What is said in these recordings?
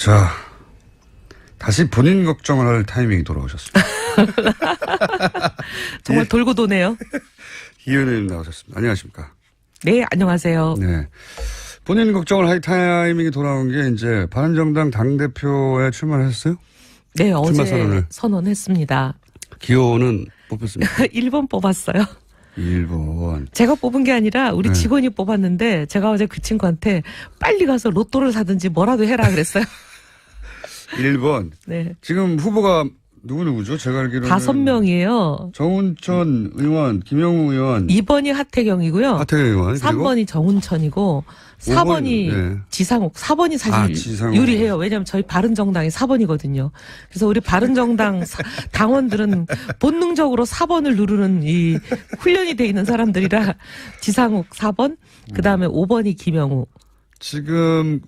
자, 다시 본인 걱정을 할 타이밍이 돌아오셨습니다. 정말 돌고 도네요. 이 의원님 나오셨습니다. 안녕하십니까? 네, 안녕하세요. 네. 본인 걱정을 할 타이밍이 돌아온 게 이제 바른정당 당대표에 출마를 하셨어요? 네, 출마 어제 선언했습니다. 기호는 뽑혔습니까? 1번 뽑았어요. 1번. 제가 뽑은 게 아니라 우리 직원이 뽑았는데 제가 어제 그 친구한테 빨리 가서 로또를 사든지 뭐라도 해라 그랬어요. 1번. 네. 지금 후보가 누구죠? 제가 알기로는 5명이에요. 정운천 의원, 김영우 의원, 2번이 하태경이고요. 하태경 의원, 3번이 정운천이고 4번이 네. 지상욱. 4번이 사실 지상욱. 유리해요. 왜냐하면 저희 바른정당이 4번이거든요. 그래서 우리 바른정당 당원들은 본능적으로 4번을 누르는 이 훈련이 돼 있는 사람들이라 지상욱 4번, 그다음에 5번이 김영우. 지금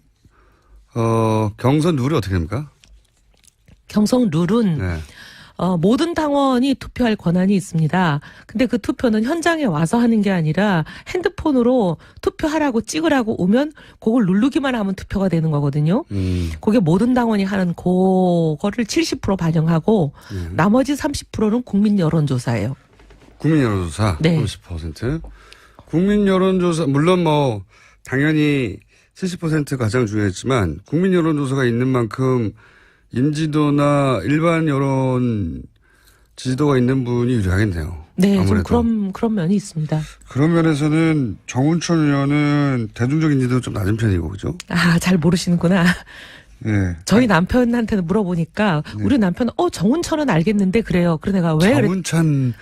경선 룰이 어떻게 됩니까? 경선 룰은 네. 모든 당원이 투표할 권한이 있습니다. 근데 그 투표는 현장에 와서 하는 게 아니라 핸드폰으로 투표하라고 찍으라고 오면 그걸 누르기만 하면 투표가 되는 거거든요. 그게 모든 당원이 하는 그거를 70% 반영하고 나머지 30%는 국민 여론조사예요. 국민 여론조사 네. 30%. 국민 여론조사 물론 뭐 당연히 70% 가장 중요했지만 국민 여론조사가 있는 만큼 인지도나 일반 여론 지지도가 있는 분이 유리하겠네요. 네, 아무래도. 좀 그런 면이 있습니다. 그런 면에서는 정운천 의원은 대중적 인지도 좀 낮은 편이고, 그죠? 아, 잘 모르시는구나. 네. 저희 남편한테는 물어보니까 우리 남편은 정운천은 알겠는데 그래요. 그래 내가 왜 정운찬.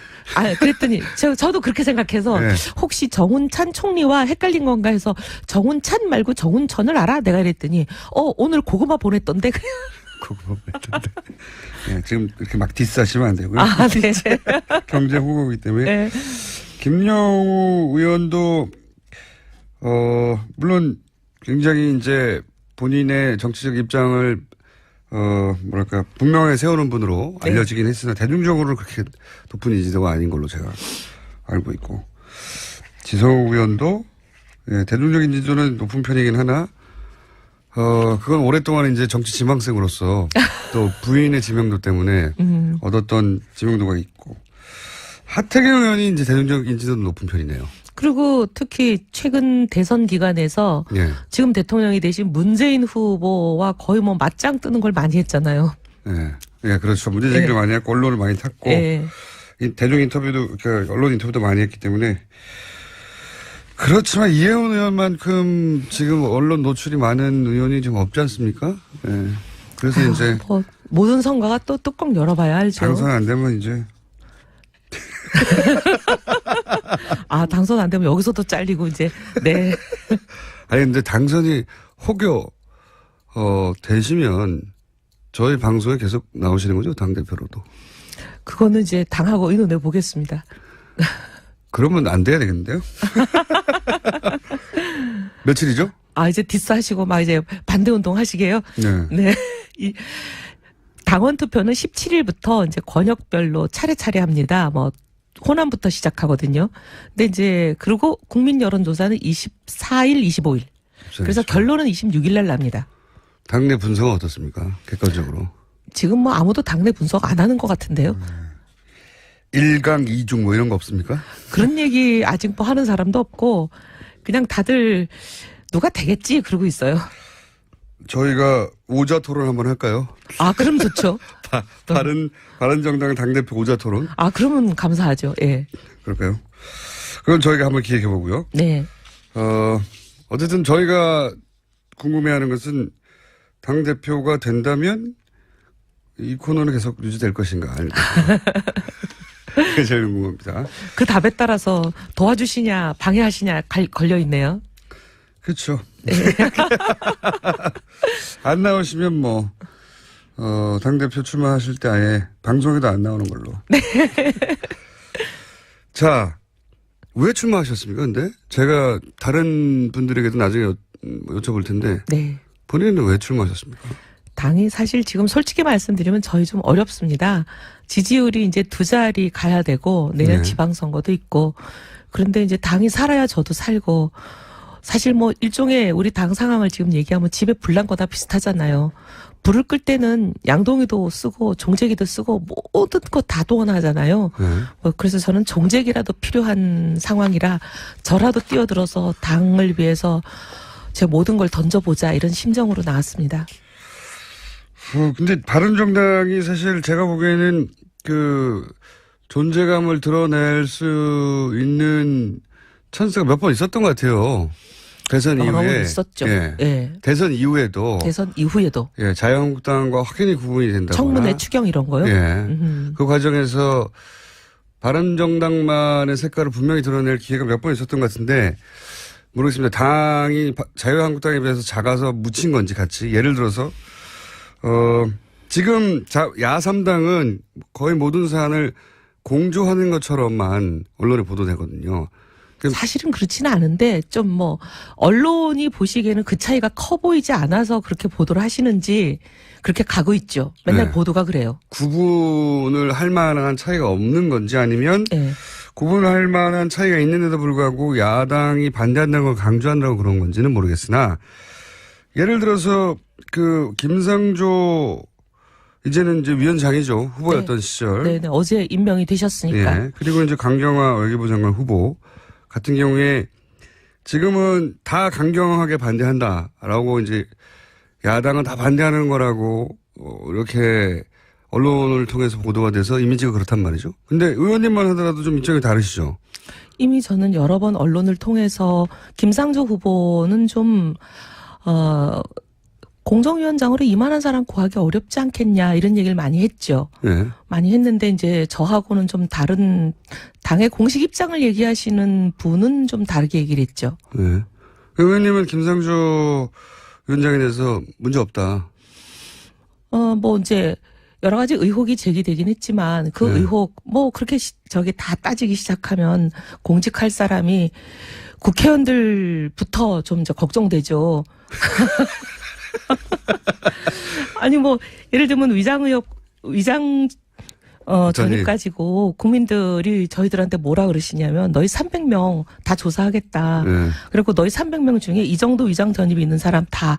그랬더니 저도 그렇게 생각해서 네. 혹시 정운찬 총리와 헷갈린 건가 해서 정운찬 말고 정운천을 알아? 내가 이랬더니 오늘 고구마 보냈던데 그래요. 고구마 보냈던데. 네, 지금 이렇게 막 디스하시면 안 되고요. 아, 네. 경제 후보이기 때문에. 네. 김영우 의원도 물론 굉장히 이제 본인의 정치적 입장을 분명하게 세우는 분으로 네. 알려지긴 했으나 대중적으로 그렇게 높은 인지도가 아닌 걸로 제가 알고 있고, 지성욱 의원도 대중적 인지도는 높은 편이긴 하나 그건 오랫동안 이제 정치 지망생으로서 또 부인의 지명도 때문에 얻었던 지명도가 있고, 하태경 의원이 이제 대중적 인지도도 높은 편이네요. 그리고 특히 최근 대선 기간에서 예. 지금 대통령이 되신 문재인 후보와 거의 뭐 맞짱 뜨는 걸 많이 했잖아요. 예, 그렇죠. 문제 제기를 많이 했고 언론을 많이 탔고 이 대중 인터뷰도 언론 인터뷰도 많이 했기 때문에. 그렇지만 이혜원 의원만큼 지금 언론 노출이 많은 의원이 좀 없지 않습니까? 예. 그래서 이제 모든 선거가 또 뚜껑 열어봐야 알죠. 당선 안 되면 이제 당선 안 되면 여기서도 잘리고 이제 네. 아니 근데 당선이 혹여 되시면 저희 방송에 계속 나오시는 거죠, 당대표로도? 그거는 이제 당하고 의논해 보겠습니다. 그러면 안 돼야 되겠는데요? 며칠이죠? 이제 디스하시고 막 이제 반대 운동 하시게요? 네. 이 당원 투표는 17일부터 이제 권역별로 차례차례 합니다. 뭐 호남부터 시작하거든요. 근데 이제 그리고 국민 여론조사는 24일, 25일. 그래서 결론은 26일 날 납니다. 당내 분석은 어떻습니까? 객관적으로. 지금 뭐 아무도 당내 분석 안 하는 것 같은데요. 1강 2중 뭐 이런 거 없습니까? 그런 얘기 아직 뭐 하는 사람도 없고 그냥 다들 누가 되겠지 그러고 있어요. 저희가 오자 토론 한번 할까요? 그럼 좋죠. 바른정당 당대표 오자 토론. 그러면 감사하죠. 예. 그럴까요? 그건 저희가 한번 기획해 보고요. 네. 어쨌든 저희가 궁금해하는 것은 당대표가 된다면 이 코너는 계속 유지될 것인가. 그게 제일 궁금합니다. 그 답에 따라서 도와주시냐 방해하시냐 걸려 있네요. 그렇죠. 네. 안 나오시면 뭐 당대표 출마하실 때 아예 방송에도 안 나오는 걸로. 네. 자, 왜 출마하셨습니까? 근데 제가 다른 분들에게도 나중에 여쭤볼 텐데. 네. 본인은 왜 출마하셨습니까? 당이 사실 지금 솔직히 말씀드리면 저희 좀 어렵습니다. 지지율이 이제 2자리 가야 되고 내년 지방선거도 있고, 그런데 이제 당이 살아야 저도 살고 사실 뭐 일종의 우리 당 상황을 지금 얘기하면 집에 불난 거다 비슷하잖아요. 불을 끌 때는 양동이도 쓰고 종제기도 쓰고 모든 거 다 동원하잖아요. 그래서 저는 종제기라도 필요한 상황이라 저라도 뛰어들어서 당을 위해서 제 모든 걸 던져보자 이런 심정으로 나왔습니다. 근데 바른정당이 사실 제가 보기에는 그 존재감을 드러낼 수 있는 찬스가 몇 번 있었던 것 같아요. 대선 여러 번 이후에. 있었죠. 예. 예. 대선 이후에도. 대선 이후에도. 예. 자유한국당과 확연히 구분이 된다거나. 청문회 추경 이런 거요? 예. 그 과정에서 바른정당만의 색깔을 분명히 드러낼 기회가 몇 번 있었던 것 같은데 모르겠습니다. 당이 자유한국당에 비해서 작아서 묻힌 건지 같이. 예를 들어서 지금 야3당은 거의 모든 사안을 공조하는 것처럼만 언론에 보도되거든요. 사실은 그렇지는 않은데 좀 뭐 언론이 보시기에는 그 차이가 커 보이지 않아서 그렇게 보도를 하시는지 그렇게 가고 있죠. 맨날 네. 보도가 그래요. 구분을 할 만한 차이가 없는 건지 아니면 네. 구분을 할 만한 차이가 있는데도 불구하고 야당이 반대한다는 걸 강조한다고 그런 건지는 모르겠으나 예를 들어서 그 김상조 이제는 이제 위원장이죠. 후보였던 네. 시절. 네네. 어제 임명이 되셨으니까. 예. 그리고 이제 강경화 외교부 장관 후보 같은 경우에 지금은 다 강경하게 반대한다라고 이제 야당은 다 반대하는 거라고 이렇게 언론을 통해서 보도가 돼서 이미지가 그렇단 말이죠. 근데 의원님만 하더라도 좀 입장이 다르시죠. 이미 저는 여러 번 언론을 통해서 김상조 후보는 좀 공정위원장으로 이만한 사람 구하기 어렵지 않겠냐 이런 얘기를 많이 했죠. 네. 많이 했는데 이제 저하고는 좀 다른 당의 공식 입장을 얘기하시는 분은 좀 다르게 얘기를 했죠. 네. 의원님은 김상조 위원장에 대해서 문제 없다. 뭐 이제 여러 가지 의혹이 제기되긴 했지만 그 네. 의혹 뭐 그렇게 저기 다 따지기 시작하면 공직할 사람이 국회의원들부터 좀 이제 걱정되죠. 아니 뭐 예를 들면 위장 전입 가지고 국민들이 저희들한테 뭐라 그러시냐면 너희 300명 다 조사하겠다. 네. 그리고 너희 300명 중에 이 정도 위장 전입이 있는 사람 다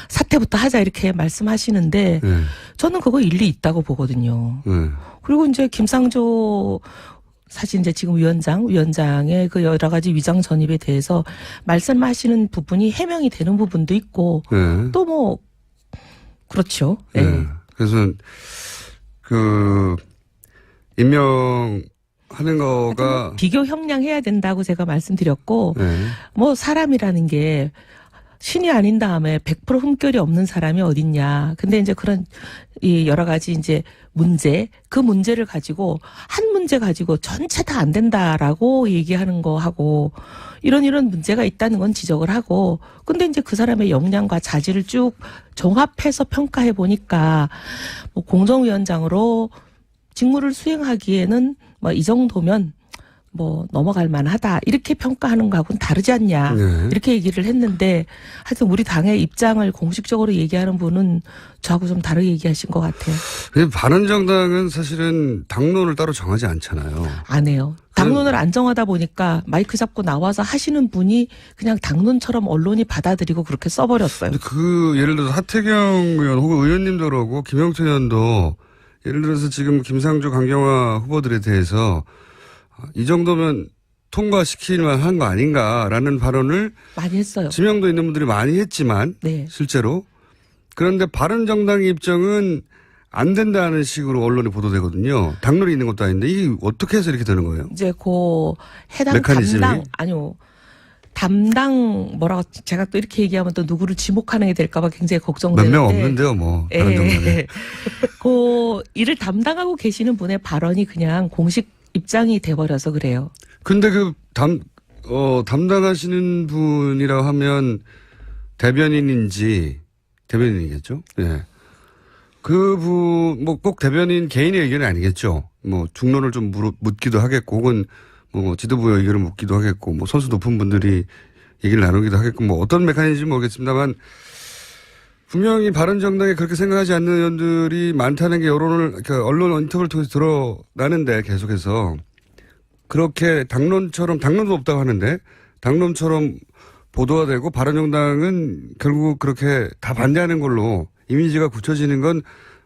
사퇴부터 하자 이렇게 말씀하시는데 네. 저는 그거 일리 있다고 보거든요. 네. 그리고 이제 김상조 사실 이제 지금 위원장의 그 여러 가지 위장 전입에 대해서 말씀하시는 부분이 해명이 되는 부분도 있고 네. 또 뭐 그렇죠. 네. 네. 그래서 그 임명하는 거가 비교 형량해야 된다고 제가 말씀드렸고 네. 뭐 사람이라는 게 신이 아닌 다음에 100% 흠결이 없는 사람이 어딨냐. 근데 이제 그런 이 여러 가지 이제 그 문제를 가지고 한 문제 가지고 전체 다 안 된다라고 얘기하는 거 하고 이런 문제가 있다는 건 지적을 하고 근데 이제 그 사람의 역량과 자질을 쭉 종합해서 평가해 보니까 뭐 공정위원장으로 직무를 수행하기에는 뭐 이 정도면 뭐 넘어갈 만하다 이렇게 평가하는 거하고는 다르지 않냐 네. 이렇게 얘기를 했는데 하여튼 우리 당의 입장을 공식적으로 얘기하는 분은 저하고 좀 다르게 얘기하신 것 같아요. 바른정당은 사실은 당론을 따로 정하지 않잖아요. 안 해요. 당론을 안 정하다 보니까 마이크 잡고 나와서 하시는 분이 그냥 당론처럼 언론이 받아들이고 그렇게 써버렸어요. 근데 그 예를 들어서 하태경 의원 혹은 의원님도 그러고 김영철 의원도 예를 들어서 지금 김상조 강경화 후보들에 대해서 이 정도면 통과시킬 만한 거 아닌가라는 발언을 많이 했어요. 지명도 있는 분들이 많이 했지만 네. 실제로 그런데 바른정당의 입장은 안 된다는 식으로 언론에 보도되거든요. 당론이 있는 것도 아닌데 이게 어떻게 해서 이렇게 되는 거예요? 이제 그 해당 메커니즘이? 담당 뭐라고 제가 또 이렇게 얘기하면 또 누구를 지목하는 게 될까 봐 굉장히 몇 걱정되는데 명 없는데요, 뭐. 바른정당에. 그 일을 담당하고 계시는 분의 발언이 그냥 공식 입장이 돼버려서 그래요. 근데 담당하시는 분이라 하면 대변인이겠죠? 예. 뭐 꼭 대변인 개인의 의견이 아니겠죠. 뭐 중론을 좀 묻기도 하겠고 혹은 뭐 지도부의 의견을 묻기도 하겠고 뭐 선수 높은 분들이 얘기를 나누기도 하겠고 뭐 어떤 메커니즘인지 모르겠습니다만 분명히 바른정당에 그렇게 생각하지 않는 의원들이 많다는 게 언론 인터뷰를 통해서 드러나는데 계속해서 그렇게 당론도 없다고 하는데 당론처럼 보도가 되고 바른정당은 결국 그렇게 다 반대하는 걸로 이미지가 굳혀지는 건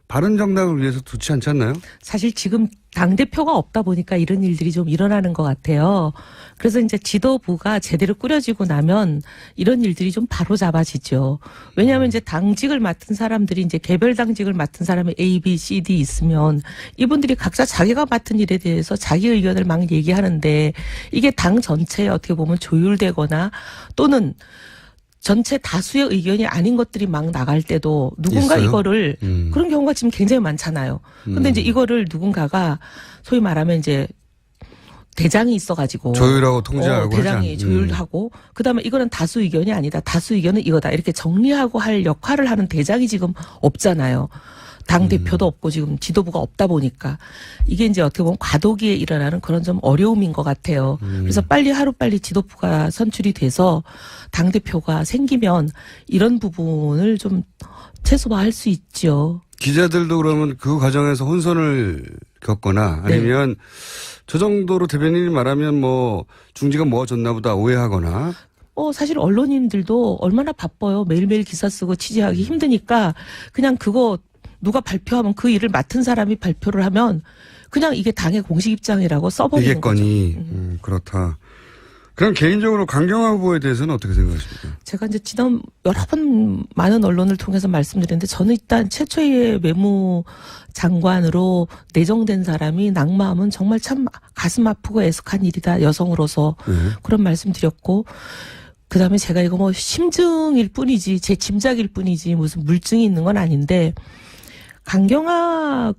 바른정당을 위해서 좋지 않지 않나요? 사실 지금 당대표가 없다 보니까 이런 일들이 좀 일어나는 것 같아요. 그래서 이제 지도부가 제대로 꾸려지고 나면 이런 일들이 좀 바로 잡아지죠. 왜냐하면 이제 당직을 맡은 사람들이 이제 개별 당직을 맡은 사람이 A, B, C, D 있으면 이분들이 각자 자기가 맡은 일에 대해서 자기 의견을 막 얘기하는데 이게 당 전체에 어떻게 보면 조율되거나 또는 전체 다수의 의견이 아닌 것들이 막 나갈 때도 누군가 있어요? 이거를 그런 경우가 지금 굉장히 많잖아요. 근데 이제 이거를 누군가가 소위 말하면 이제 대장이 있어가지고 조율하고 통제하고 대장이 하지 조율하고 그다음에 이거는 다수 의견이 아니다. 다수 의견은 이거다. 이렇게 정리하고 할 역할을 하는 대장이 지금 없잖아요. 당 대표도 없고 지금 지도부가 없다 보니까 이게 이제 어떻게 보면 과도기에 일어나는 그런 좀 어려움인 것 같아요. 그래서 빨리 하루빨리 지도부가 선출이 돼서 당 대표가 생기면 이런 부분을 좀 최소화할 수 있죠. 기자들도 그러면 그 과정에서 혼선을 겪거나 아니면 저 정도로 대변인이 말하면 뭐 중지가 모아졌나 보다 오해하거나 사실 언론인들도 얼마나 바빠요. 매일매일 기사 쓰고 취재하기 힘드니까 그냥 그거 누가 발표하면 그 일을 맡은 사람이 발표를 하면 그냥 이게 당의 공식 입장이라고 써버리는 이게 건이 그렇다. 그럼 개인적으로 강경화 후보에 대해서는 어떻게 생각하십니까? 제가 이제 지난 여러 번 많은 언론을 통해서 말씀드렸는데 저는 일단 최초의 외무장관으로 내정된 사람이 낙마하면 정말 참 가슴 아프고 애석한 일이다. 여성으로서 그런 말씀드렸고 그다음에 제가 이거 뭐 심증일 뿐이지 제 짐작일 뿐이지 무슨 물증이 있는 건 아닌데 강경화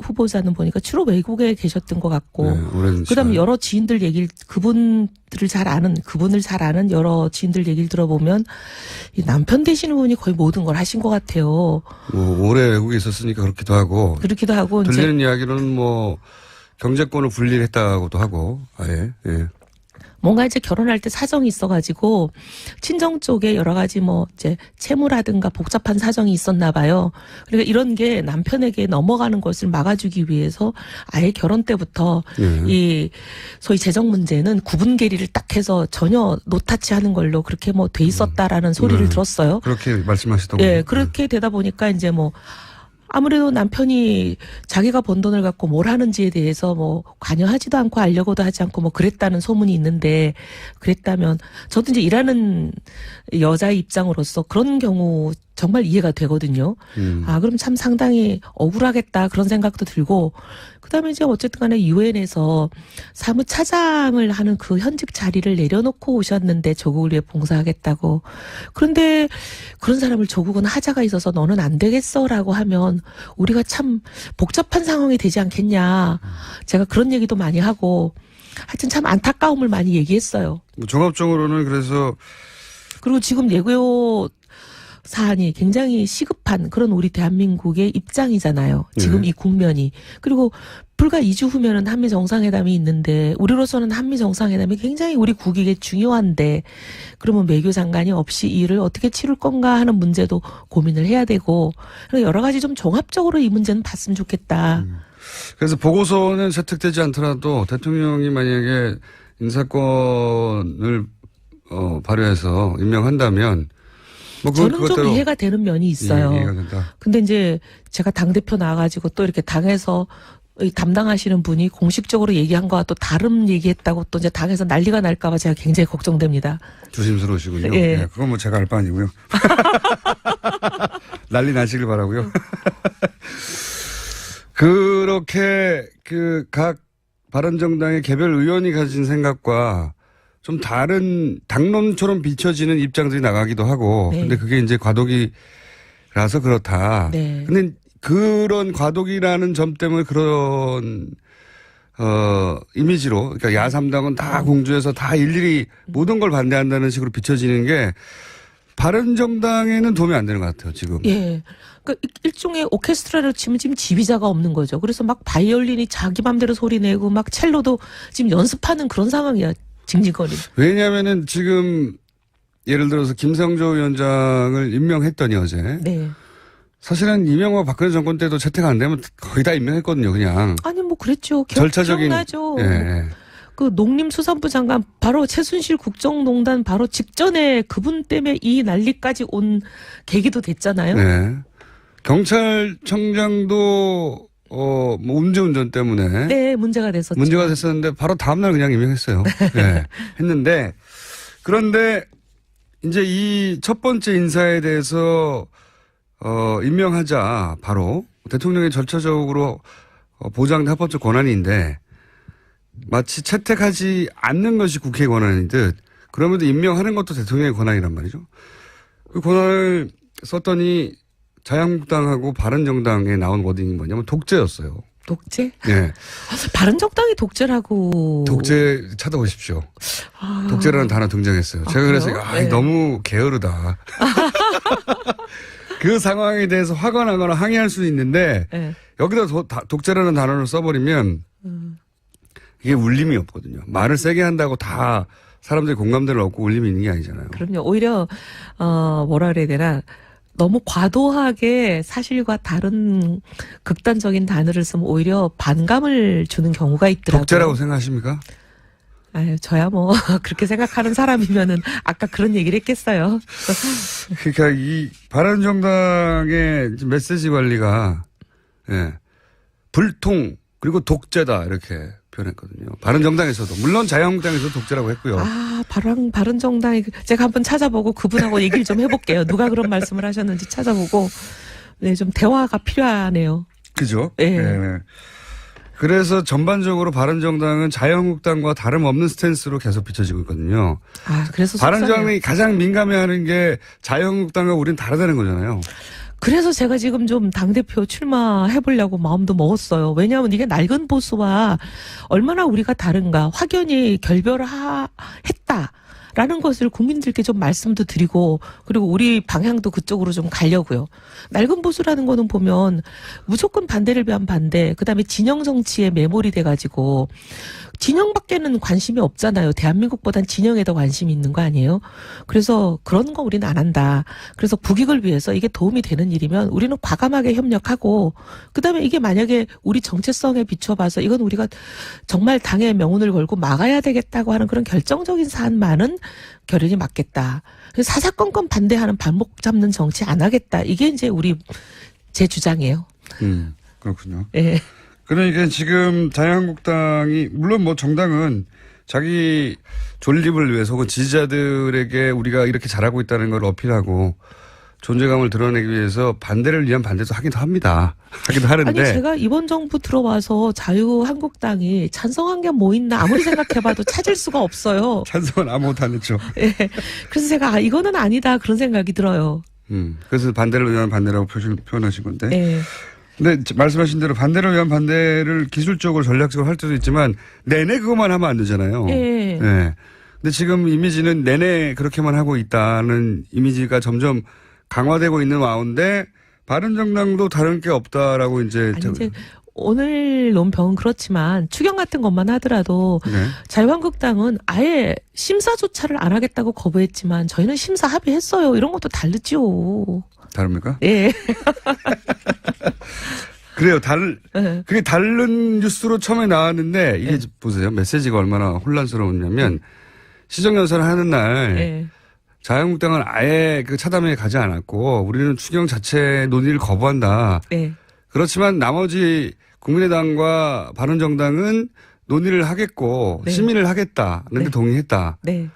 후보자는 보니까 주로 외국에 계셨던 것 같고, 그다음에 여러 지인들 얘기를 그분을 잘 아는 여러 지인들 얘기를 들어보면 이 남편 되시는 분이 거의 모든 걸 하신 것 같아요. 뭐 오래 외국에 있었으니까 그렇기도 하고 들리는 이야기로는 뭐 경제권을 분리했다고도 하고 아예. 뭔가 이제 결혼할 때 사정이 있어가지고 친정 쪽에 여러 가지 뭐 이제 채무라든가 복잡한 사정이 있었나 봐요. 그러니까 이런 게 남편에게 넘어가는 것을 막아주기 위해서 아예 결혼 때부터 이 소위 재정 문제는 구분 계리를 딱 해서 전혀 노타치하는 걸로 그렇게 뭐 돼 있었다라는 소리를 들었어요. 그렇게 말씀하시더군요. 예, 그렇게 되다 보니까 이제 뭐 아무래도 남편이 자기가 번 돈을 갖고 뭘 하는지에 대해서 뭐 관여하지도 않고 알려고도 하지 않고 뭐 그랬다는 소문이 있는데 그랬다면 저도 이제 일하는 여자의 입장으로서 그런 경우 정말 이해가 되거든요. 그럼 참 상당히 억울하겠다 그런 생각도 들고 그다음에 이제 어쨌든 간에 유엔에서 사무차장을 하는 그 현직 자리를 내려놓고 오셨는데 조국을 위해 봉사하겠다고. 그런데 그런 사람을 조국은 하자가 있어서 너는 안 되겠어라고 하면 우리가 참 복잡한 상황이 되지 않겠냐. 제가 그런 얘기도 많이 하고 하여튼 참 안타까움을 많이 얘기했어요. 뭐 종합적으로는 그래서 그리고 지금 예고요 사안이 굉장히 시급한 그런 우리 대한민국의 입장이잖아요. 지금 이 국면이. 그리고 불과 2주 후면은 한미 정상회담이 있는데 우리로서는 한미 정상회담이 굉장히 우리 국익에 중요한데 그러면 외교 장관이 없이 이 일을 어떻게 치룰 건가 하는 문제도 고민을 해야 되고 여러 가지 좀 종합적으로 이 문제는 봤으면 좋겠다. 그래서 보고서는 채택되지 않더라도 대통령이 만약에 인사권을 발휘해서 임명한다면 뭐 저는 좀 이해가 되는 면이 있어요. 이해가 된다. 근데 이제 제가 당대표 나와가지고 또 이렇게 당에서 담당하시는 분이 공식적으로 얘기한 거와 또 다른 얘기했다고 또 이제 당에서 난리가 날까봐 제가 굉장히 걱정됩니다. 조심스러우시군요. 예. 네, 그건 뭐 제가 알 바 아니고요. 난리 나시길 바라고요. 그렇게 각 바른정당의 개별 의원이 가진 생각과 좀 다른 당론처럼 비춰지는 입장들이 나가기도 하고, 근데 그게 이제 과도기라서 그렇다. 근데 그런 과도기라는 점 때문에 그런 이미지로 그러니까 야3당은 다 공주해서 다 일일이 모든 걸 반대한다는 식으로 비춰지는 게 바른정당에는 도움이 안 되는 것 같아요, 지금. 예. 그러니까 일종의 오케스트라를 치면 지금 지휘자가 없는 거죠. 그래서 막 바이올린이 자기 맘대로 소리 내고 막 첼로도 지금 연습하는 그런 상황이야. 징징거리. 왜냐하면은 지금 예를 들어서 김성조 위원장을 임명했더니 어제. 네. 사실은 이명박 박근혜 정권 때도 채택 안 되면 거의 다 임명했거든요, 그냥. 아니 뭐 그랬죠. 절차적인. 기억나죠. 예. 그 농림수산부 장관 바로 최순실 국정농단 바로 직전에 그분 때문에 이 난리까지 온 계기도 됐잖아요. 네. 경찰청장도 뭐 음주운전 때문에 네, 문제가 됐었죠. 문제가 됐었는데 바로 다음날 그냥 임명했어요. 네. 했는데 그런데 이제 이 첫 번째 인사에 대해서 임명하자 바로 대통령의 절차적으로 보장된 합법적 권한인데 마치 채택하지 않는 것이 국회의 권한인 듯 그러면도 임명하는 것도 대통령의 권한이란 말이죠. 그 권한을 썼더니 자유한국당하고 바른정당에 나온 워딩이 뭐냐면 독재였어요. 독재? 네. 바른정당이 독재라고. 독재 찾아보십시오. 아. 독재라는 단어 등장했어요. 제가 그래서 네. 너무 게으르다. 그 상황에 대해서 화가 나거나 항의할 수 있는데 네. 여기다 독재라는 단어를 써버리면 이게 울림이 없거든요. 말을 세게 한다고 다 사람들이 공감대를 얻고 울림이 있는 게 아니잖아요. 그럼요. 오히려 뭐라 그래야 되나 너무 과도하게 사실과 다른 극단적인 단어를 쓰면 오히려 반감을 주는 경우가 있더라고요. 독재라고 생각하십니까? 아유, 저야 뭐 그렇게 생각하는 사람이면은 아까 그런 얘기를 했겠어요. 그러니까 이 바른정당의 메시지 관리가 불통 그리고 독재다 이렇게 표현했거든요. 바른정당에서도 물론 자유한국당에서도 독재라고 했고요. 아, 바른정당이 제가 한번 찾아보고 그분하고 얘기를 좀 해볼게요. 누가 그런 말씀을 하셨는지 찾아보고 네, 좀 대화가 필요하네요. 그죠? 네. 네. 그래서 전반적으로 바른정당은 자유한국당과 다름없는 스탠스로 계속 비춰지고 있거든요. 아, 그래서 바른정당이 가장 민감해하는 게 자유한국당과 우리는 다르다는 거잖아요. 그래서 제가 지금 좀 당대표 출마해보려고 마음도 먹었어요. 왜냐하면 이게 낡은 보수와 얼마나 우리가 다른가 확연히 결별했다라는 것을 국민들께 좀 말씀도 드리고 그리고 우리 방향도 그쪽으로 좀 가려고요. 낡은 보수라는 거는 보면 무조건 반대를 위한 반대, 그다음에 진영 정치에 매몰이 돼가지고 진영밖에는 관심이 없잖아요. 대한민국보단 진영에 더 관심이 있는 거 아니에요? 그래서 그런 거 우리는 안 한다. 그래서 국익을 위해서 이게 도움이 되는 일이면 우리는 과감하게 협력하고 그다음에 이게 만약에 우리 정체성에 비춰봐서 이건 우리가 정말 당의 명운을 걸고 막아야 되겠다고 하는 그런 결정적인 사안만은 결연이 맞겠다. 그래서 사사건건 반대하는 발목 잡는 정치 안 하겠다. 이게 이제 제 주장이에요. 그렇군요. 예. 그러니까 지금 자유한국당이 물론 뭐 정당은 자기 존립을 위해서 혹은 지지자들에게 우리가 이렇게 잘하고 있다는 걸 어필하고 존재감을 드러내기 위해서 반대를 위한 반대도 하기도 합니다. 하기도 하는데. 아니 제가 이번 정부 들어와서 자유한국당이 찬성한 게 뭐 있나 아무리 생각해봐도 찾을 수가 없어요. 찬성은 아무것도 안 했죠. 예. 그래서 제가 이거는 아니다 그런 생각이 들어요. 그래서 반대를 위한 반대라고 표현하신 건데. 예. 근데 말씀하신 대로 반대를 위한 반대를 기술적으로 전략적으로 할 때도 있지만 내내 그것만 하면 안 되잖아요. 예. 네. 근데 지금 이미지는 내내 그렇게만 하고 있다는 이미지가 점점 강화되고 있는 와운데 바른정당도 다른 게 없다라고 이제. 아니, 이제 오늘 논평은 그렇지만 추경 같은 것만 하더라도 네. 자유한국당은 아예 심사조차를 안 하겠다고 거부했지만 저희는 심사 합의했어요. 이런 것도 다르죠. 다릅니까? 예. 그래요. 네. 그게 다른 뉴스로 처음에 나왔는데 이게 보세요. 메시지가 얼마나 혼란스러웠냐면 시정연설을 하는 날 자유한국당은 아예 그 차담회에 가지 않았고 우리는 추경 자체 논의를 거부한다. 네. 그렇지만 나머지 국민의당과 바른정당은 논의를 하겠고 심의를 하겠다는 데 동의했다. 네.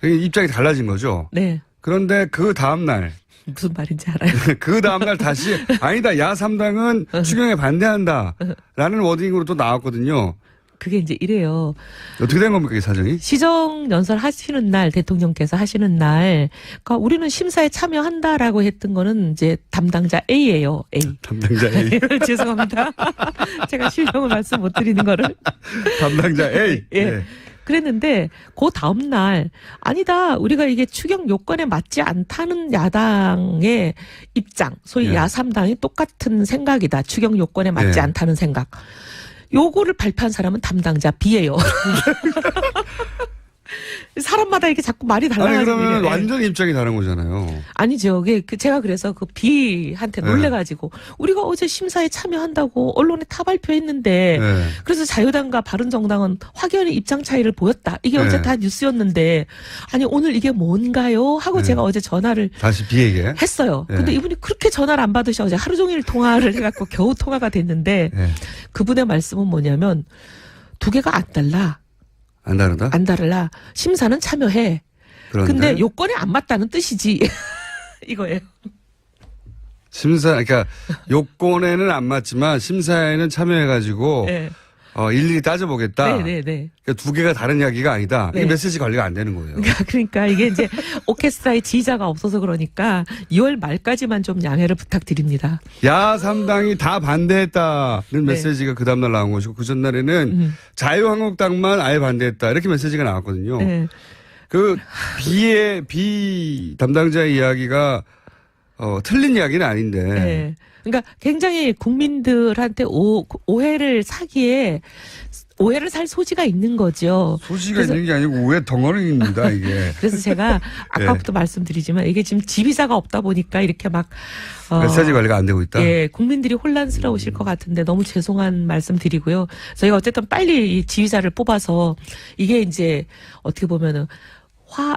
입장이 달라진 거죠. 네. 그런데 그 다음날 무슨 말인지 알아요. 그 다음날 다시 아니다. 야3당은 추경에 반대한다. 라는 워딩으로 또 나왔거든요. 그게 이제 이래요. 어떻게 된 겁니까, 이 사정이? 시정연설 하시는 날, 대통령께서 하시는 날, 그러니까 우리는 심사에 참여한다라고 했던 거는 이제 담당자 A예요. A. 담당자 A. 죄송합니다. 제가 실명을 말씀 못 드리는 거를. 담당자 A. 예. 네. 그랬는데 그 다음 날 아니다. 우리가 이게 추경 요건에 맞지 않다는 야당의 입장, 소위 야3당이 똑같은 생각이다. 추경 요건에 맞지 않다는 생각. 요거를 발표한 사람은 담당자 B예요. 사람마다 이렇게 자꾸 말이 아니, 달라가지고. 그러면 예. 완전 입장이 다른 거잖아요. 아니죠. 제가 그래서 그 B한테 놀래가지고 우리가 어제 심사에 참여한다고 언론에 타 발표했는데 네. 그래서 자유당과 바른정당은 확연히 입장 차이를 보였다. 이게 네. 어제 다 뉴스였는데 아니 오늘 이게 뭔가요? 하고 네. 제가 어제 전화를 다시 B에게. 했어요. 네. 근데 이분이 그렇게 전화를 안 받으셔. 어제 하루 종일 통화를 해갖고 겨우 통화가 됐는데 네. 그분의 말씀은 뭐냐면 두 개가 안 달라. 안 다르다? 안 달라. 심사는 참여해. 그런데 근데 요건에 안 맞다는 뜻이지. 이거예요. 그러니까 요건에는 안 맞지만 심사에는 참여해가지고 네. 일일이 따져보겠다. 네네네. 그러니까 두 개가 다른 이야기가 아니다. 네. 이게 메시지 관리가 안 되는 거예요. 그러니까 이게 이제 오케스트라의 지휘자가 없어서 그러니까 2월 말까지만 좀 양해를 부탁드립니다. 야 3당이 다 반대했다는 네. 메시지가 그 다음날 나온 것이고 그 전날에는 자유한국당만 아예 반대했다. 이렇게 메시지가 나왔거든요. 네. 그 B 담당자의 이야기가 틀린 이야기는 아닌데. 네. 그러니까 굉장히 국민들한테 오해를 사기에 오해를 살 소지가 있는 거죠. 소지가 있는 게 아니고 오해 덩어리입니다, 이게. 그래서 제가 아까부터 말씀드리지만 이게 지금 지휘자가 없다 보니까 이렇게 막 메시지 관리가 안 되고 있다. 예, 국민들이 혼란스러우실 것 같은데 너무 죄송한 말씀 드리고요. 저희가 어쨌든 빨리 이 지휘자를 뽑아서 이게 이제 어떻게 보면은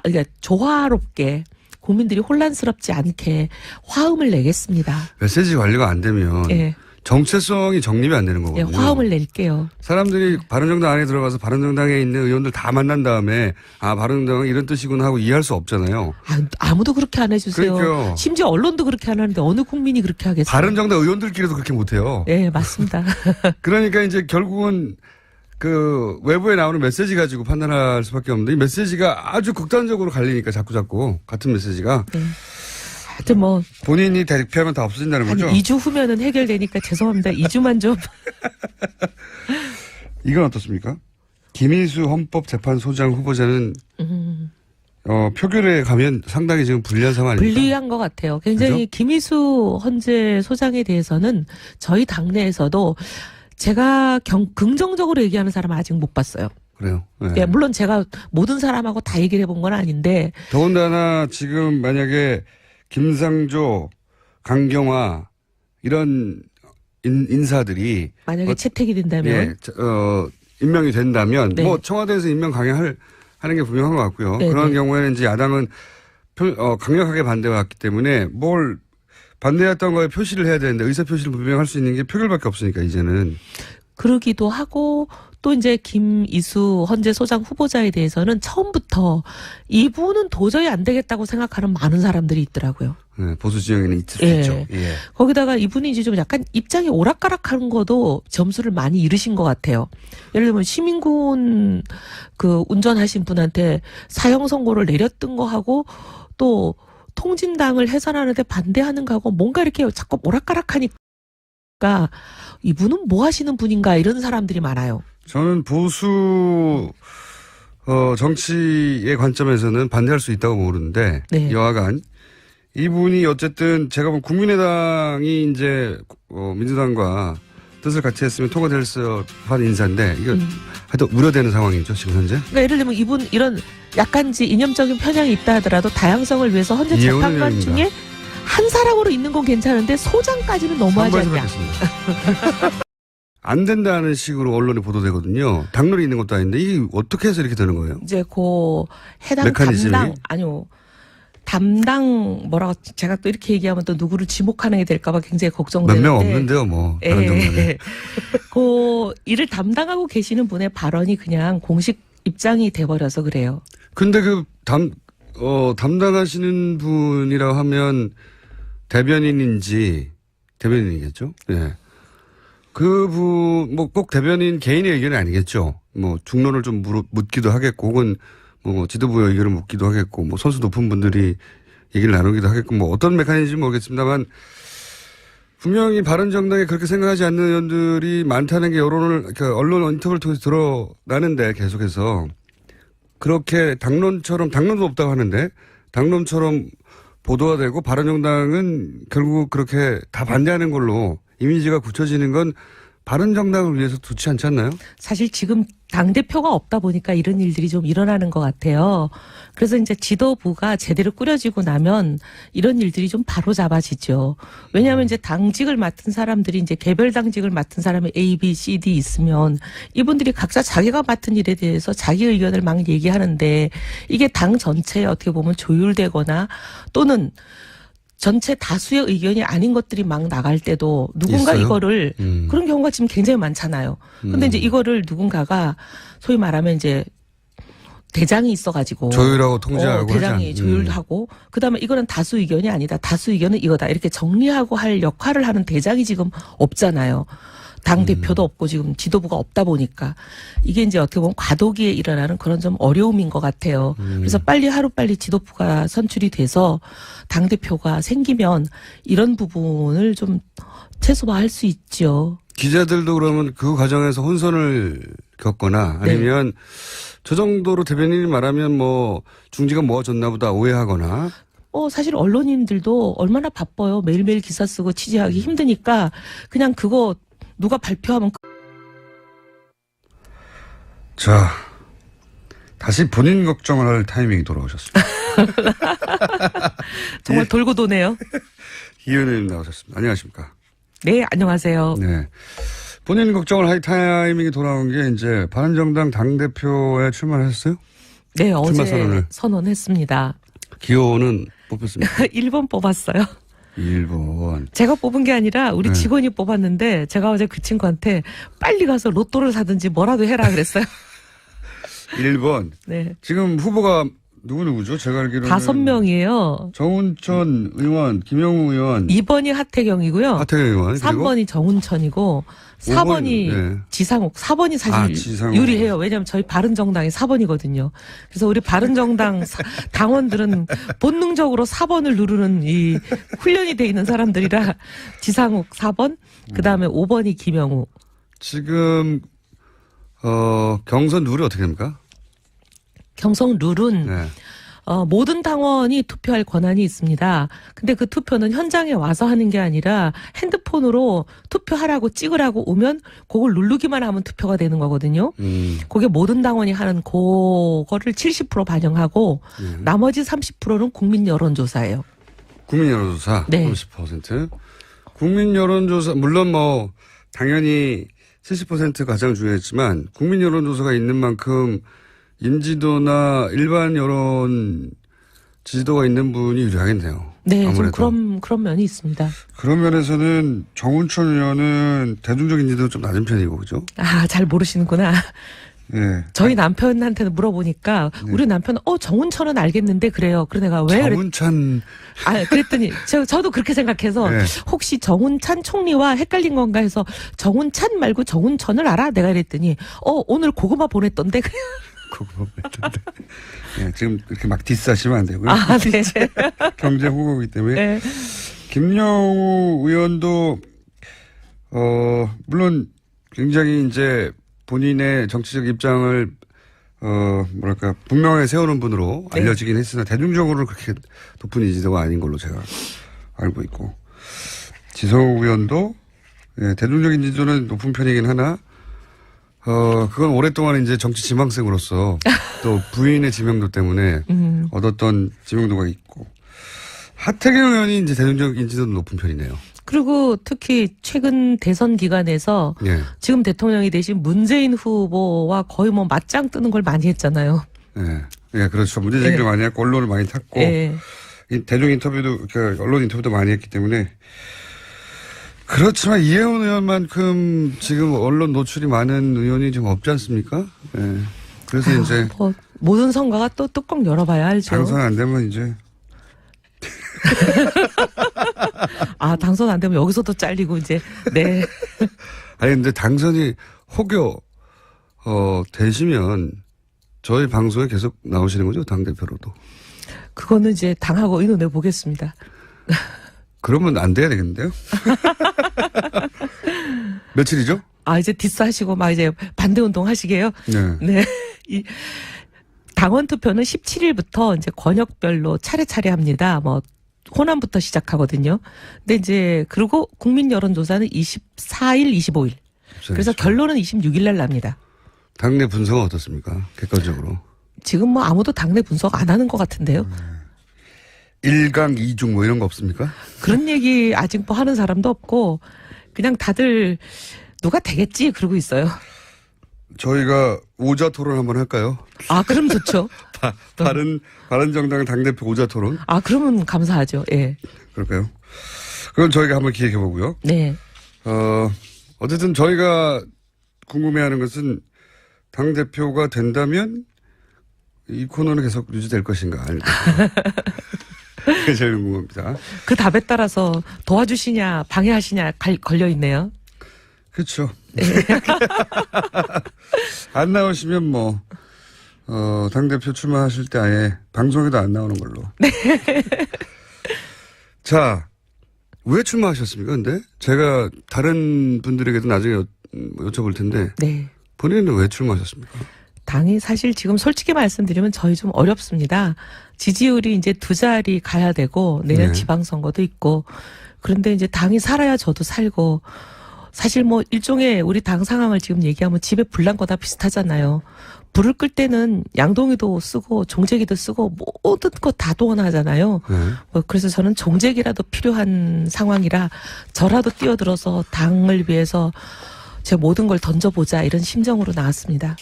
그러니까 조화롭게 국민들이 혼란스럽지 않게 화음을 내겠습니다. 메시지 관리가 안 되면 예. 정체성이 정립이 안 되는 예, 거거든요. 화음을 낼게요. 사람들이 바른정당 안에 들어가서 바른정당에 있는 의원들 다 만난 다음에 바른정당은 이런 뜻이구나 하고 이해할 수 없잖아요. 아무도 그렇게 안 해주세요. 그러니까요. 심지어 언론도 그렇게 안 하는데 어느 국민이 그렇게 하겠어요? 바른정당 의원들끼리도 그렇게 못해요. 예, 맞습니다. 그러니까 이제 결국은 그 외부에 나오는 메시지 가지고 판단할 수밖에 없는데 이 메시지가 아주 극단적으로 갈리니까 자꾸 같은 메시지가 네. 하여튼 뭐 본인이 대표하면 다 없어진다는 한 거죠. 2주 후면은 해결되니까 죄송합니다. 2주만 좀. 이건 어떻습니까? 김희수 헌법재판소장 후보자는 표결에 가면 상당히 지금 불리한 상황 아닙니까? 불리한 것 같아요. 굉장히 그죠? 김희수 헌재 소장에 대해서는 저희 당내에서도 제가 긍정적으로 얘기하는 사람은 아직 못 봤어요. 그래요. 네. 예, 물론 제가 모든 사람하고 다 얘기를 해본 건 아닌데. 더군다나 지금 만약에 김상조, 강경화 이런 인사들이 만약에 채택이 된다면. 임명이 된다면 네. 뭐 청와대에서 임명 강행하는 게 분명한 것 같고요. 네, 그런 네. 경우에는 이제 야당은 강력하게 반대해왔기 때문에 뭘 반대했던 거에 표시를 해야 되는데 의사 표시를 분명할 수 있는 게 표결밖에 없으니까 이제는. 그러기도 하고 또 이제 김이수 헌재 소장 후보자에 대해서는 처음부터 이분은 도저히 안 되겠다고 생각하는 많은 사람들이 있더라고요. 네, 보수 지역에는 있을 수 예. 있죠. 예. 거기다가 이분이 이제 좀 약간 입장이 오락가락하는 것도 점수를 많이 잃으신 것 같아요. 예를 들면 시민군 그 운전하신 분한테 사형 선고를 내렸던 거 하고 또 통진당을 해산하는데 반대하는 거하고 뭔가 이렇게 자꾸 오락가락하니까 이분은 뭐 하시는 분인가 이런 사람들이 많아요. 저는 보수 정치의 관점에서는 반대할 수 있다고 모르는데 네. 여하간 이분이 어쨌든 제가 보면 국민의당이 이제 민주당과 뜻을 같이 했으면 통과될 법한 인사인데 이거 하여튼 우려되는 상황이죠 지금 현재. 그러니까 예를 들면 이분 이런 약간지 이념적인 편향이 있다 하더라도 다양성을 위해서 헌재 이해훈 재판관 의원입니다. 중에 한 사람으로 있는 건 괜찮은데 소장까지는 너무하지 않냐. 안 된다는 식으로 언론에 보도되거든요. 당론이 있는 것도 아닌데 이게 어떻게 해서 이렇게 되는 거예요? 이제 그 해당 메커니즘이? 담당 뭐라고 제가 또 이렇게 얘기하면 또 누구를 지목하는 게 될까봐 굉장히 몇 걱정되는데 명 없는데요, 뭐 다른 정도는. 그 일을 담당하고 계시는 분의 발언이 그냥 공식 입장이 돼버려서 그래요. 근데 담당하시는 분이라 하면 대변인이겠죠? 예. 그분, 뭐 꼭 대변인 개인의 의견이 아니겠죠. 뭐 중론을 좀 묻기도 하겠고, 혹은 뭐 지도부의 의견을 묻기도 하겠고, 뭐 선수 높은 분들이 얘기를 나누기도 하겠고, 뭐 어떤 메커니즘인지 모르겠습니다만, 분명히 바른정당에 그렇게 생각하지 않는 의원들이 많다는 게 언론 인터뷰를 통해서 드러나는데 계속해서 그렇게 당론도 없다고 하는데 당론처럼 보도가 되고 바른정당은 결국 그렇게 다 반대하는 걸로 이미지가 굳혀지는 건 바른정당을 위해서 좋지 않지 않나요? 사실 지금 당대표가 없다 보니까 이런 일들이 좀 일어나는 것 같아요. 그래서 이제 지도부가 제대로 꾸려지고 나면 이런 일들이 좀 바로 잡아지죠. 왜냐하면 이제 당직을 맡은 사람들이 이제 개별 당직을 맡은 사람이 A, B, C, D 있으면 이분들이 각자 자기가 맡은 일에 대해서 자기 의견을 막 얘기하는데 이게 당 전체에 어떻게 보면 조율되거나 또는 전체 다수의 의견이 아닌 것들이 막 나갈 때도 누군가 있어요? 이거를 그런 경우가 지금 굉장히 많잖아요. 근데 이제 이거를 누군가가 소위 말하면 이제 대장이 있어가지고 조율하고 통제하고 대장이 하지 조율하고 그다음에 이거는 다수 의견이 아니다. 다수 의견은 이거다. 이렇게 정리하고 할 역할을 하는 대장이 지금 없잖아요. 당 대표도 없고 지금 지도부가 없다 보니까 이게 이제 어떻게 보면 과도기에 일어나는 그런 좀 어려움인 것 같아요. 그래서 빨리 하루빨리 지도부가 선출이 돼서 당 대표가 생기면 이런 부분을 좀 최소화할 수 있죠. 기자들도 그러면 그 과정에서 혼선을 겪거나 아니면 저 정도로 대변인이 말하면 뭐 중지가 모아졌나 보다 오해하거나 사실 언론인들도 얼마나 바빠요. 매일매일 기사 쓰고 취재하기 힘드니까 그냥 그거 누가 발표하면 자 다시 본인 걱정을 할 타이밍이 돌아오셨습니다. 정말 돌고 도네요. 이 의원님 나오셨습니다. 안녕하십니까? 네, 안녕하세요. 네. 본인 걱정을 할 타이밍이 돌아온 게 이제 바른정당 당대표에 출마하셨어요? 네, 어제 선언을. 선언했습니다. 기호는 뽑혔습니다. 1번 뽑았어요. 1번. 제가 뽑은 게 아니라 우리 직원이 뽑았는데 제가 어제 그 친구한테 빨리 가서 로또를 사든지 뭐라도 해라 그랬어요. 1번. 네. 지금 후보가 누구죠? 제가 알기로는 5명이에요. 정운천 의원, 김영우 의원, 2번이 하태경이고요. 하태경 의원, 3번이 정운천이고 4번이 네. 지상욱. 4번이 사실 지상욱. 유리해요. 왜냐하면 저희 바른정당이 4번이거든요. 그래서 우리 바른정당 당원들은 본능적으로 4번을 누르는 이 훈련이 돼 있는 사람들이라 지상욱 4번, 그다음에 5번이 김영우. 지금 경선 룰이 어떻게 됩니까? 경선 룰은 네. 모든 당원이 투표할 권한이 있습니다. 근데 그 투표는 현장에 와서 하는 게 아니라 핸드폰으로 투표하라고 찍으라고 오면 그걸 누르기만 하면 투표가 되는 거거든요. 그게 모든 당원이 하는 그거를 70% 반영하고 나머지 30%는 국민 여론조사예요. 국민 여론조사 네. 30%. 국민 여론조사 물론 뭐 당연히 70% 가장 중요했지만 국민 여론조사가 있는 만큼 인지도나 일반 여론 지지도가 있는 분이 유리하겠네요. 네, 아무래도. 좀 그런 면이 있습니다. 그런 면에서는 정운천 의원은 대중적 인지도 좀 낮은 편이고, 그죠? 아, 잘 모르시는구나. 네. 저희 남편한테는 물어보니까 우리 남편은 정운천은 알겠는데 그래요. 그래 내가 왜 정운찬 그랬더니 저도 그렇게 생각해서 네. 혹시 정운찬 총리와 헷갈린 건가 해서 정운찬 말고 정운천을 알아? 내가 이랬더니 오늘 고구마 보냈던데. 그거 했던데. 네, 지금 이렇게 막 디스하시면 안 되고요. 아, 네. 경제 후보이기 때문에. 네. 김영우 의원도 물론 굉장히 이제 본인의 정치적 입장을 뭐랄까 분명하게 세우는 분으로 네. 알려지긴 했으나 대중적으로 그렇게 높은 인지도가 아닌 걸로 제가 알고 있고 지성욱 의원도 대중적 인지도는 높은 편이긴 하나 그건 오랫동안 이제 정치 지망생으로서 또 부인의 지명도 때문에 얻었던 지명도가 있고 하태경 의원이 이제 대중적 인지도도 높은 편이네요. 그리고 특히 최근 대선 기간에서 예. 지금 대통령이 되신 문재인 후보와 거의 뭐 맞짱 뜨는 걸 많이 했잖아요. 예, 그렇죠. 문제 제기를 많이 했고 언론을 많이 탔고 예. 대중 인터뷰도 언론 인터뷰도 많이 했기 때문에 그렇지만 이혜원 의원만큼 지금 언론 노출이 많은 의원이 좀 없지 않습니까? 예. 그래서 이제 뭐 모든 선거가 또 뚜껑 열어봐야 알죠. 당선 안 되면 이제 당선 안 되면 여기서도 잘리고 이제 네. 아니 근데 당선이 혹여 되시면 저희 방송에 계속 나오시는 거죠? 당대표로도. 그거는 이제 당하고 의논해 보겠습니다. 그러면 안 돼야 되겠는데요? 며칠이죠? 이제 디스하시고 막 이제 반대 운동 하시게요. 네. 네. 이 당원 투표는 17일부터 이제 권역별로 차례차례 합니다. 뭐 호남부터 시작하거든요. 근데 이제 그리고 국민 여론조사는 24일, 25일. 그래서 결론은 26일 날 납니다. 당내 분석은 어떻습니까? 객관적으로. 지금 뭐 아무도 당내 분석 안 하는 것 같은데요. 1강 2중 뭐 이런 거 없습니까? 그런 얘기 아직 뭐 하는 사람도 없고 그냥 다들 누가 되겠지 그러고 있어요. 저희가 오자 토론 한번 할까요? 아, 그럼 좋죠. 바른정당 당대표 오자 토론? 아, 그러면 감사하죠. 예. 그럴까요? 그건 저희가 한번 기획해 보고요. 네. 어쨌든 저희가 궁금해하는 것은 당대표가 된다면 이 코너는 계속 유지될 것인가 아닐까. 그게 제일 궁금합니다. 그 답에 따라서 도와주시냐 방해하시냐 걸려 있네요. 그렇죠. 안 나오시면 뭐 당대표 출마하실 때 아예 방송에도 안 나오는 걸로. 네. 자, 왜 출마하셨습니까? 근데 제가 다른 분들에게도 나중에 여쭤볼 텐데. 네. 본인은 왜 출마하셨습니까? 당이 사실 지금 솔직히 말씀드리면 저희 좀 어렵습니다. 지지율이 이제 2자리 가야 되고 내년 네. 지방선거도 있고 그런데 이제 당이 살아야 저도 살고 사실 뭐 일종의 우리 당 상황을 지금 얘기하면 집에 불 난 거다 비슷하잖아요. 불을 끌 때는 양동이도 쓰고 종제기도 쓰고 모든 거 다 동원하잖아요. 네. 그래서 저는 종제기라도 필요한 상황이라 저라도 뛰어들어서 당을 위해서 제 모든 걸 던져보자 이런 심정으로 나왔습니다.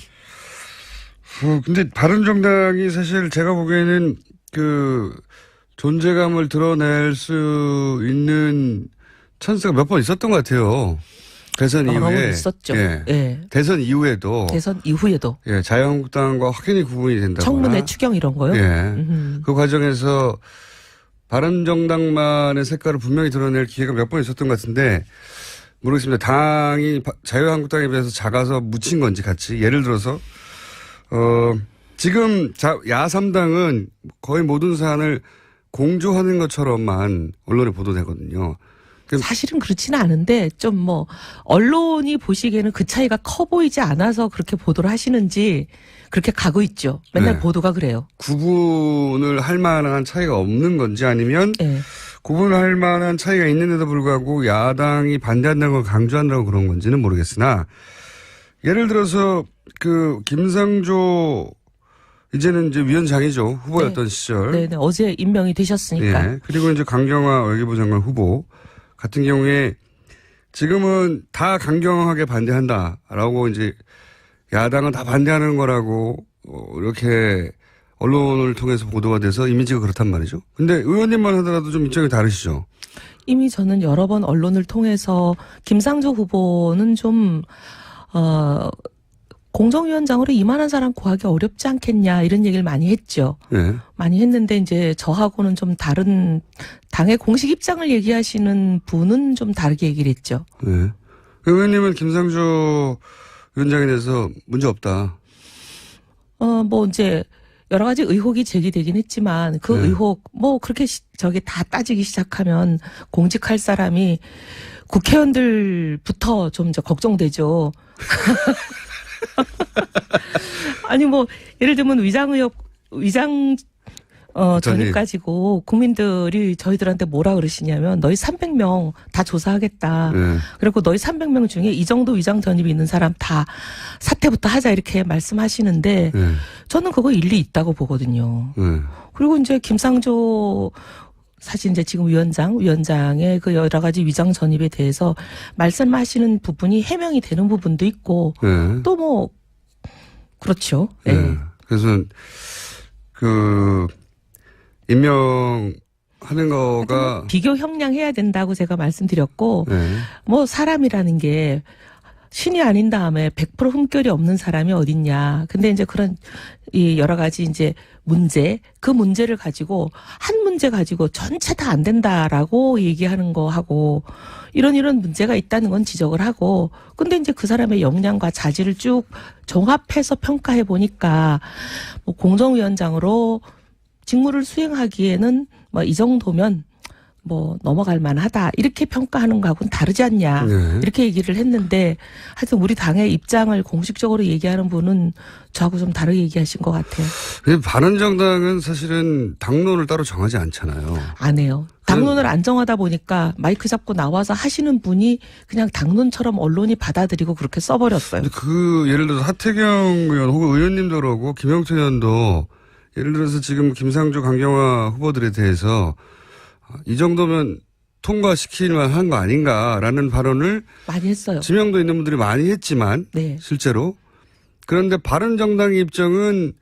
근데 바른정당이 사실 제가 보기에는 그 존재감을 드러낼 수 있는 찬스가 몇 번 있었던 것 같아요. 대선 여러 번 이후에. 있었죠. 예. 예. 대선 이후에도. 대선 이후에도. 예. 자유한국당과 확연히 구분이 된다거나. 청문회 추경 이런 거요? 예. 그 과정에서 바른정당만의 색깔을 분명히 드러낼 기회가 몇 번 있었던 것 같은데 모르겠습니다. 당이 자유한국당에 비해서 작아서 묻힌 건지 같이. 예를 들어서 지금 야3당은 거의 모든 사안을 공조하는 것처럼만 언론에 보도되거든요. 사실은 그렇지는 않은데 좀 뭐 언론이 보시기에는 그 차이가 커 보이지 않아서 그렇게 보도를 하시는지 그렇게 가고 있죠. 맨날 네. 보도가 그래요. 구분을 할 만한 차이가 없는 건지 아니면 네. 구분할 만한 차이가 있는데도 불구하고 야당이 반대한다는 걸 강조한다고 그런 건지는 모르겠으나 예를 들어서 그 김상조 이제는 이제 위원장이죠. 후보였던 네. 시절. 네네. 어제 임명이 되셨으니까. 예. 그리고 이제 강경화 외교부 장관 후보 같은 경우에 지금은 다 강경하게 반대한다라고 이제 야당은 다 반대하는 거라고 이렇게 언론을 통해서 보도가 돼서 이미지가 그렇단 말이죠. 근데 의원님만 하더라도 좀 입장이 다르시죠. 이미 저는 여러 번 언론을 통해서 김상조 후보는 좀 공정위원장으로 이만한 사람 구하기 어렵지 않겠냐 이런 얘기를 많이 했죠. 네. 많이 했는데 이제 저하고는 좀 다른 당의 공식 입장을 얘기하시는 분은 좀 다르게 얘기를 했죠. 네. 의원님은 김상조 위원장에 대해서 문제 없다. 뭐 이제 여러 가지 의혹이 제기되긴 했지만 그 네. 의혹 뭐 그렇게 저게 다 따지기 시작하면 공직할 사람이 국회의원들부터 좀 이제 걱정되죠. 아니 뭐 예를 들면 위장 전입 가지고 국민들이 저희들한테 뭐라 그러시냐면 너희 300명 다 조사하겠다. 네. 그리고 너희 300명 중에 이 정도 위장 전입이 있는 사람 다 사퇴부터 하자 이렇게 말씀하시는데 네. 저는 그거 일리 있다고 보거든요. 네. 그리고 이제 김상조 사실 이제 지금 위원장의 그 여러 가지 위장 전입에 대해서 말씀하시는 부분이 해명이 되는 부분도 있고 네. 또 뭐 그렇죠. 네. 네. 그래서 그 임명하는 거가 비교 형량해야 된다고 제가 말씀드렸고 네. 뭐 사람이라는 게 신이 아닌 다음에 100% 흠결이 없는 사람이 어딨냐. 근데 이제 그런 이 여러 가지 이제 그 문제를 가지고 한 문제 가지고 전체 다 안 된다라고 얘기하는 거 하고 이런 문제가 있다는 건 지적을 하고 근데 이제 그 사람의 역량과 자질을 쭉 종합해서 평가해 보니까 뭐 공정위원장으로 직무를 수행하기에는 뭐 이 정도면 뭐 넘어갈 만하다 이렇게 평가하는 거하고는 다르지 않냐 네. 이렇게 얘기를 했는데 하여튼 우리 당의 입장을 공식적으로 얘기하는 분은 저하고 좀 다르게 얘기하신 것 같아요. 바른정당은 사실은 당론을 따로 정하지 않잖아요. 안 해요. 당론을 안 정하다 보니까 마이크 잡고 나와서 하시는 분이 그냥 당론처럼 언론이 받아들이고 그렇게 써버렸어요. 그 예를 들어서 하태경 의원 혹은 의원님도 그러고 김영철 의원도 예를 들어서 지금 김상조 강경화 후보들에 대해서 이 정도면 통과시킬 만한 거 아닌가라는 발언을 많이 했어요. 지명도 있는 분들이 많이 했지만 네. 실제로 그런데 바른정당의 입장은